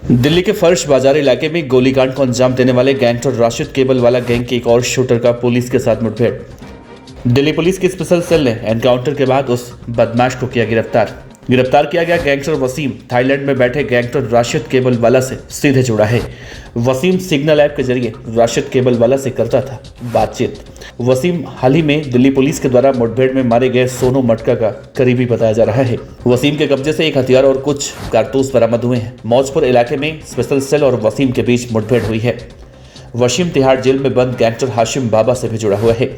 दिल्ली के फर्श बाजार इलाके में गोलीकांड को अंजाम देने वाले गैंगस्टर राशिद केबलवाला गैंग के एक और शूटर का पुलिस के साथ मुठभेड़। दिल्ली पुलिस की स्पेशल सेल ने एनकाउंटर के बाद उस बदमाश को किया गिरफ्तार किया गया गैंगस्टर वसीम थाईलैंड में बैठे गैंगस्टर राशिद केबलवाला से सीधे जुड़ा है। वसीम सिग्नल ऐप के जरिए राशिद केबलवाला से करता था बातचीत। वसीम हाल ही में दिल्ली पुलिस के द्वारा मुठभेड़ में मारे गए सोनू मटका का करीबी बताया जा रहा है। वसीम के कब्जे से एक हथियार और कुछ कारतूस बरामद हुए हैं। मौजपुर इलाके में स्पेशल सेल और वसीम के बीच मुठभेड़ हुई है। वसीम तिहाड़ जेल में बंद गैंगस्टर हाशिम बाबा से भी जुड़ा हुआ है।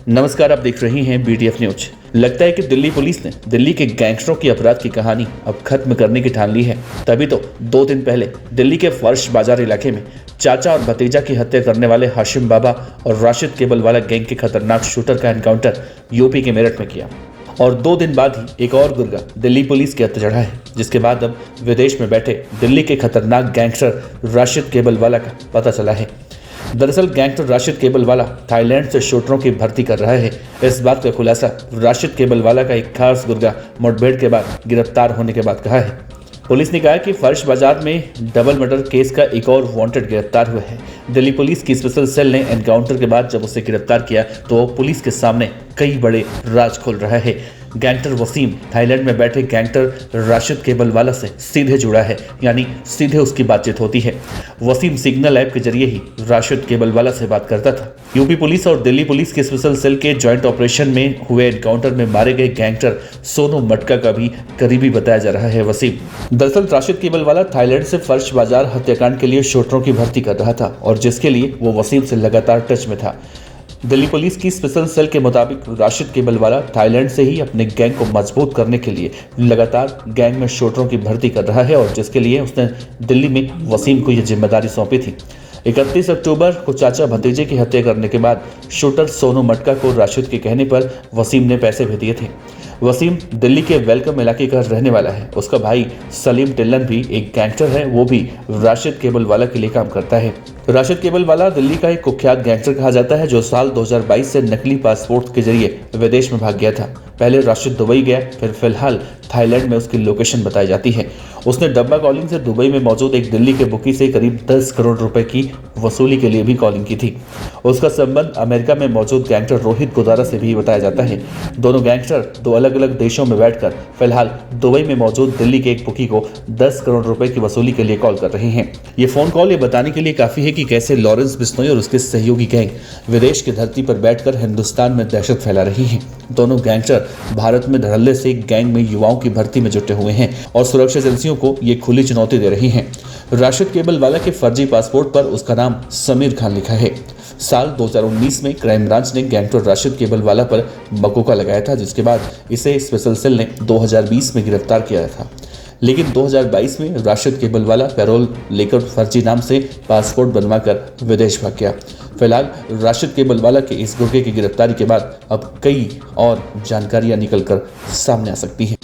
नमस्कार, आप देख रही हैं BTF न्यूज। लगता है कि दिल्ली पुलिस ने दिल्ली के गैंगस्टरों की अपराध की कहानी अब खत्म करने की ठान ली है। तभी तो 2 दिन पहले दिल्ली के फर्श बाजार इलाके में चाचा और भतीजा की हत्या करने वाले हाशिम बाबा और राशिद केबलवाला गैंग के खतरनाक शूटर का एनकाउंटर यूपी के मेरठ में किया। और 2 दिन बाद ही एक और गुर्गा दिल्ली पुलिस के हत्या चढ़ा है, जिसके बाद अब विदेश में बैठे दिल्ली के खतरनाक गैंगस्टर राशिद केबलवाला का पता चला है। दरअसल गैंगस्टर राशिद केबलवाला थाईलैंड से शूटरों की भर्ती कर रहा है। इस बात का खुलासा राशिद केबलवाला का एक खास गुर्गा मुठभेड़ के बाद गिरफ्तार होने के बाद कहा है। पुलिस ने कहा कि फर्श बाजार में डबल मर्डर केस का एक और वांटेड गिरफ्तार हुआ है। दिल्ली पुलिस की स्पेशल सेल ने एनकाउंटर के बाद जब उसे गिरफ्तार किया तो पुलिस के सामने कई बड़े राज खोल रहा है। गैंगस्टर वसीम थाईलैंड में बैठे गैंगस्टर राशिद केबलवाला से सीधे जुड़ा है, यानी सीधे उसकी बातचीत होती है। वसीम सिग्नल ऐप के जरिए ही राशिद केबलवाला से बात करता था। यूपी पुलिस और दिल्ली पुलिस के स्पेशल सेल के जॉइंट ऑपरेशन में हुए एनकाउंटर में मारे गए गैंगस्टर सोनू मटका का भी करीबी बताया जा रहा है वसीम। दरअसल राशिद केबलवाला थाईलैंड से फर्श बाजार हत्याकांड के लिए शूटरों की भर्ती कर रहा था और जिसके लिए वो वसीम से लगातार टच में था। दिल्ली पुलिस की स्पेशल सेल के मुताबिक राशिद केबलवाला थाईलैंड से ही अपने गैंग को मजबूत करने के लिए लगातार गैंग में शूटरों की भर्ती कर रहा है और जिसके लिए उसने दिल्ली में वसीम को यह जिम्मेदारी सौंपी थी। 31 अक्टूबर को चाचा भतीजे की हत्या करने के बाद शूटर सोनू मटका को राशिद के कहने पर वसीम ने पैसे भी दिए थे। वसीम दिल्ली के वेलकम इलाके का रहने वाला है। उसका भाई सलीम टिल्लन भी एक गैंगस्टर है, वो भी राशिद केबलवाला के लिए काम करता है। राशिद केबलवाला दिल्ली का एक कुख्यात गैंगस्टर कहा जाता है जो साल 2022 से नकली पासपोर्ट के जरिए विदेश में भाग गया था। पहले राशिद दुबई गया, फिर फिलहाल थाईलैंड में उसकी लोकेशन बताई जाती है। उसने डब्बा कॉलिंग से दुबई में मौजूद एक दिल्ली के बुकी से करीब 10 करोड़ रुपए की वसूली के लिए भी कॉलिंग की थी। उसका संबंध अमेरिका में मौजूद गैंगस्टर रोहित गोदारा से भी बताया जाता है। दोनों गैंगस्टर 2 अलग अलग देशों में बैठकर फिलहाल दुबई में मौजूद दिल्ली के एक बुकी को 10 करोड़ रुपए की वसूली के लिए कॉल कर रहे हैं। ये फोन कॉल ये बताने के लिए काफी है कि कैसे लॉरेंस बिश्नोई और उसके सहयोगी गैंग विदेश की धरती पर बैठकर हिंदुस्तान में दहशत फैला रही है। दोनों गैंगस्टर भारत में धड़ल्ले से गैंग में युवाओं की भर्ती में जुटे हुए हैं और सुरक्षा एजेंसियों को ये खुली चुनौती दे रही हैं। राशिद केबलवाला के फर्जी पासपोर्ट पर उसका नाम समीर खान लिखा है। साल 2019 में क्राइम ब्रांच ने गैंगस्टर राशिद केबलवाला पर मकोका लगाया था, जिसके बाद इसे स्पेशल सेल ने 2020 में गिरफ्तार किया था। लेकिन 2022 में राशिद केबलवाला पैरोल लेकर फर्जी नाम से पासपोर्ट बनवाकर विदेश भाग गया। फिलहाल राशिद केबलवाला के इस गुर्गे की गिरफ्तारी के बाद अब कई और जानकारियां निकलकर सामने आ सकती हैं।